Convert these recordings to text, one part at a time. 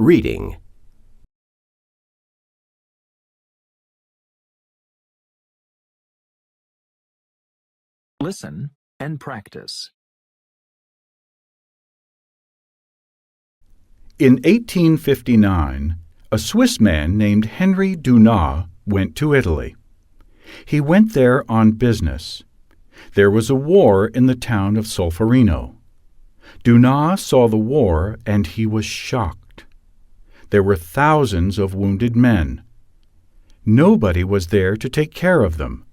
Reading. Listen and practice. In 1859, a Swiss man named Henry Dunant went to Italy. He went there on business. There was a war in the town of Solferino. Dunant saw the war and he was shocked. There were thousands of wounded men. Nobody was there to take care of them.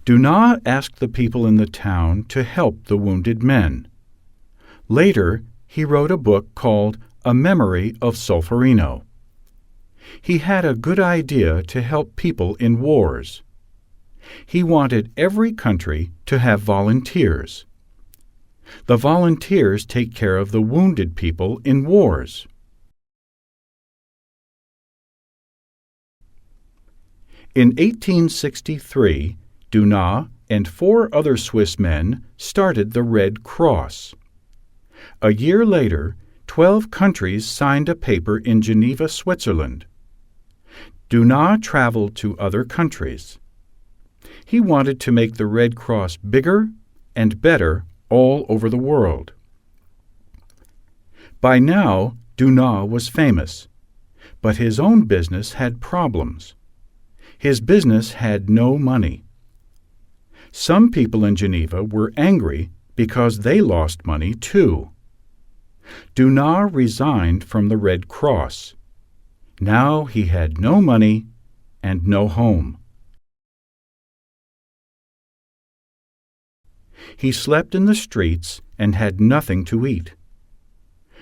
Dunant asked the people in the town to help the wounded men. Later, he wrote a book called A Memory of Solferino. He had a good idea to help people in wars. He wanted every country to have volunteers. The volunteers take care of the wounded people in wars. In 1863, Dunant and 4 other Swiss men started the Red Cross. A year later, 12 countries signed a paper in Geneva, Switzerland. Dunant traveled to other countries. He wanted to make the Red Cross bigger and better all over the world. By now, Dunant was famous, but his own business had problems. His business had no money. Some people in Geneva were angry because they lost money too. Dunant resigned from the Red Cross. Now he had no money and no home. He slept in the streets and had nothing to eat.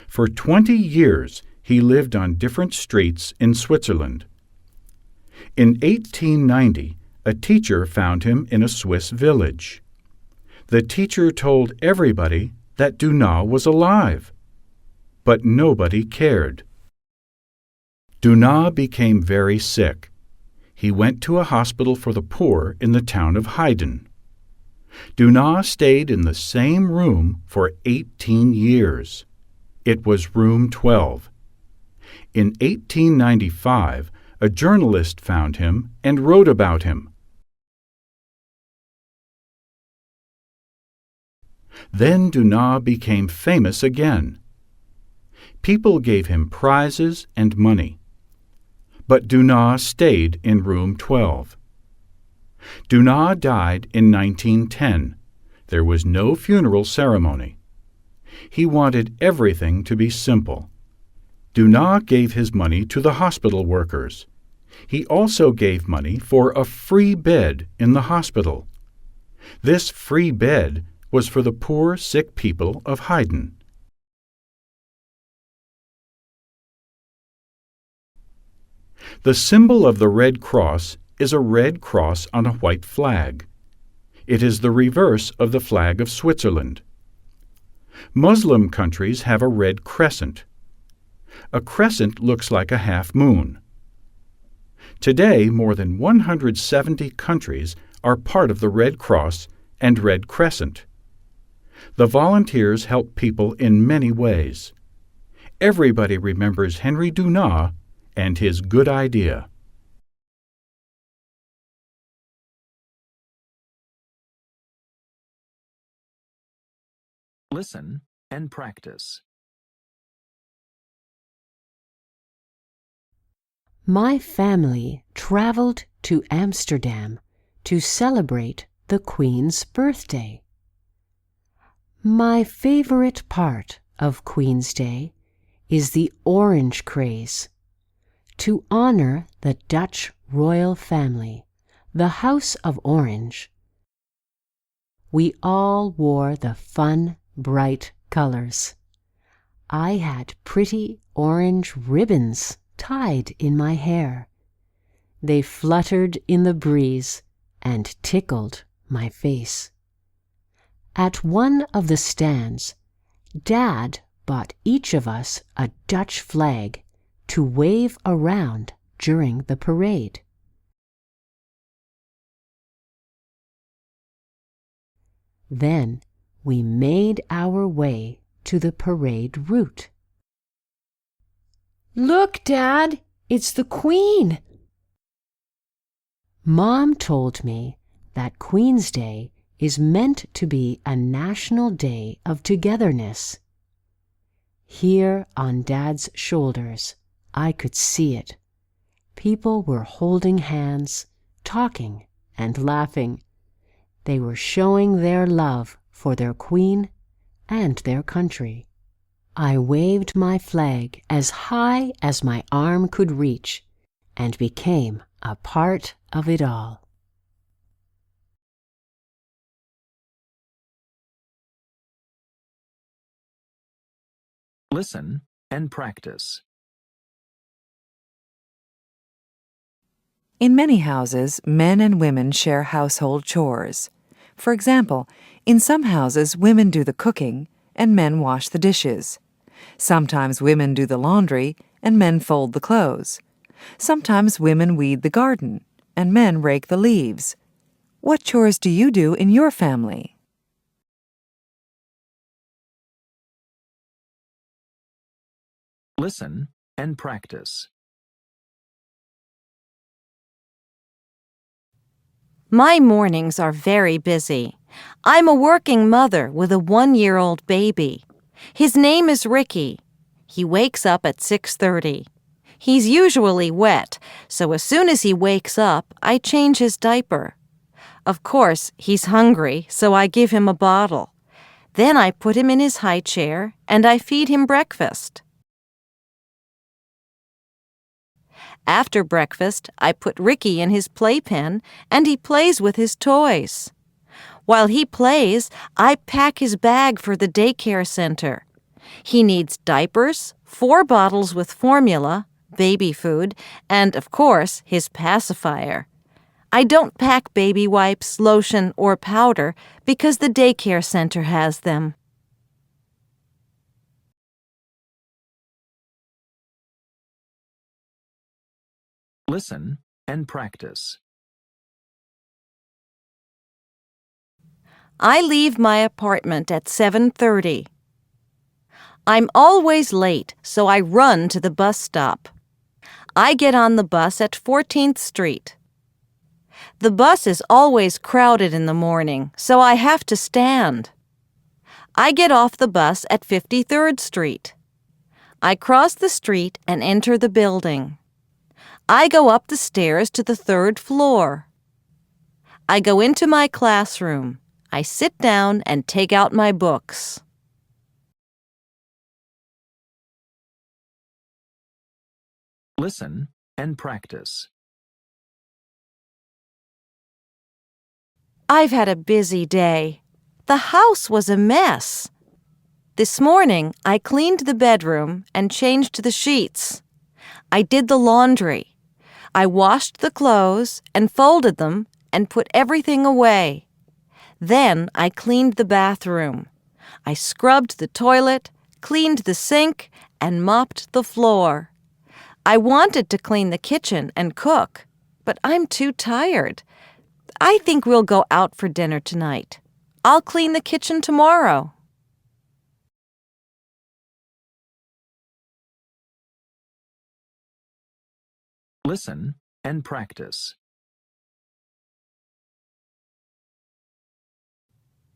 For 20 years he lived on different streets in Switzerland. In 1890, a teacher found him in a Swiss village. The teacher told everybody that Dunant was alive, but nobody cared. Dunant became very sick. He went to a hospital for the poor in the town of Haydn. Dunant stayed in the same room for 18 years. It was room 12. In 1895, a journalist found him and wrote about him. Then Dunant became famous again. People gave him prizes and money. But Dunant stayed in room 12. Dunant died in 1910. There was no funeral ceremony. He wanted everything to be simple. Dunant gave his money to the hospital workers. He also gave money for a free bed in the hospital. This free bed was for the poor, sick people of Haydn. The symbol of the Red Cross is a red cross on a white flag. It is the reverse of the flag of Switzerland. Muslim countries have a red crescent. A crescent looks like a half moon. Today, more than 170 countries are part of the Red Cross and Red Crescent. The volunteers help people in many ways. Everybody remembers Henry Dunant and his good idea. Listen and practice. My family traveled to Amsterdam to celebrate the Queen's birthday. My favorite part of Queen's Day is the orange craze. To honor the Dutch royal family, the House of Orange, we all wore the fun, bright colors. I had pretty orange ribbons tied in my hair. They fluttered in the breeze and tickled my face. At one of the stands, Dad bought each of us a Dutch flag to wave around during the parade. Then we made our way to the parade route. Look, Dad, it's the Queen. Mom told me that Queen's Day is meant to be a national day of togetherness. Here on Dad's shoulders, I could see it. People were holding hands, talking and laughing. They were showing their love for their Queen and their country. I waved my flag as high as my arm could reach and became a part of it all. Listen and practice. In many houses, men and women share household chores. For example, in some houses, women do the cooking and men wash the dishes. Sometimes women do the laundry and men fold the clothes. Sometimes women weed the garden and men rake the leaves. What chores do you do in your family? Listen and practice. My mornings are very busy. I'm a working mother with a 1-year-old baby. His name is Ricky. He wakes up at 6:30. He's usually wet, so as soon as he wakes up, I change his diaper. Of course, he's hungry, so I give him a bottle. Then I put him in his high chair and I feed him breakfast. After breakfast, I put Ricky in his playpen and he plays with his toys. While he plays, I pack his bag for the daycare center. He needs diapers, 4 bottles with formula, baby food, and, of course, his pacifier. I don't pack baby wipes, lotion, or powder because the daycare center has them. Listen and practice. I leave my apartment at 7:30. I'm always late, so I run to the bus stop. I get on the bus at 14th Street. The bus is always crowded in the morning, so I have to stand. I get off the bus at 53rd Street. I cross the street and enter the building. I go up the stairs to the 3rd floor. I go into my classroom. I sit down and take out my books. Listen and practice. I've had a busy day. The house was a mess. This morning, I cleaned the bedroom and changed the sheets. I did the laundry. I washed the clothes and folded them and put everything away. Then I cleaned the bathroom. I scrubbed the toilet, cleaned the sink, and mopped the floor. I wanted to clean the kitchen and cook, but I'm too tired. I think we'll go out for dinner tonight. I'll clean the kitchen tomorrow. Listen and practice.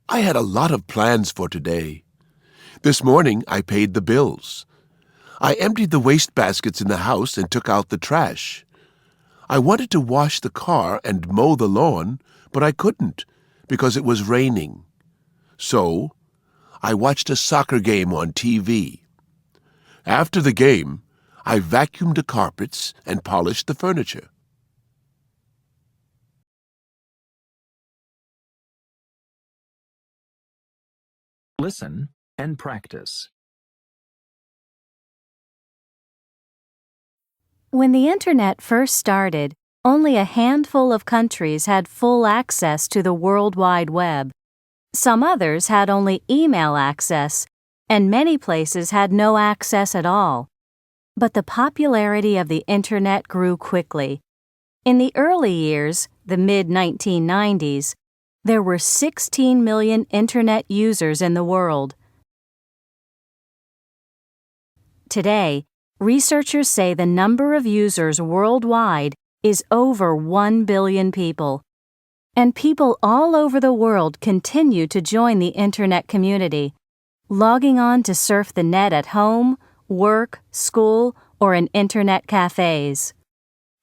I had a lot of plans for today. This morning, I paid the bills. I emptied the waste baskets in the house and took out the trash. I wanted to wash the car and mow the lawn, but I couldn't because it was raining. So, I watched a soccer game on TV. After the game, I vacuumed the carpets and polished the furniture. Listen and practice. When the Internet first started, only a handful of countries had full access to the World Wide Web. Some others had only email access, and many places had no access at all. But the popularity of the Internet grew quickly. In the early years, the mid-1990s, there were 16 million Internet users in the world. Today, Researchers say the number of users worldwide is over 1 billion people. And people all over the world continue to join the Internet community, logging on to surf the net at home, work, school, or in Internet cafes.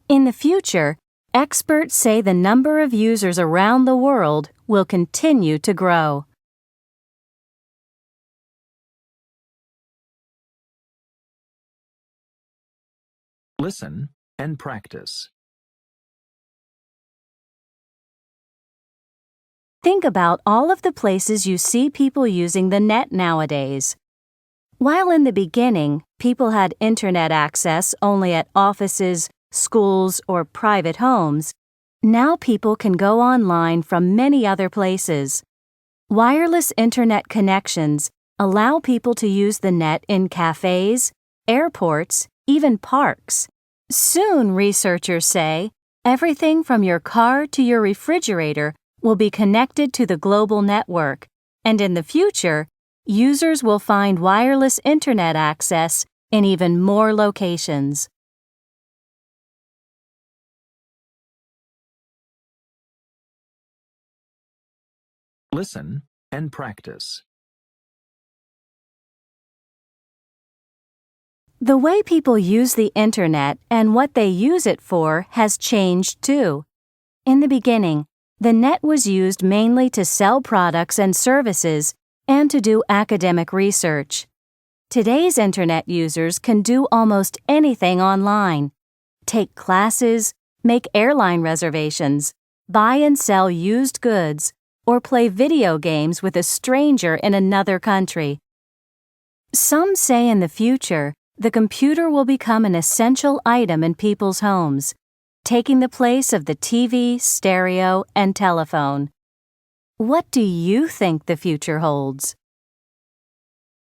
In the future, experts say the number of users around the world will continue to grow. Listen and practice. Think about all of the places you see people using the net nowadays. While in the beginning, people had Internet access only at offices, schools, or private homes, now people can go online from many other places. Wireless Internet connections allow people to use the net in cafes, airports, even parks. Soon, researchers say, everything from your car to your refrigerator will be connected to the global network, and in the future, users will find wireless Internet access in even more locations. Listen and practice. The way people use the Internet and what they use it for has changed too. In the beginning, the net was used mainly to sell products and services and to do academic research. Today's Internet users can do almost anything online: take classes, make airline reservations, buy and sell used goods, or play video games with a stranger in another country. Some say in the future, the computer will become an essential item in people's homes, taking the place of the TV, stereo, and telephone. What do you think the future holds?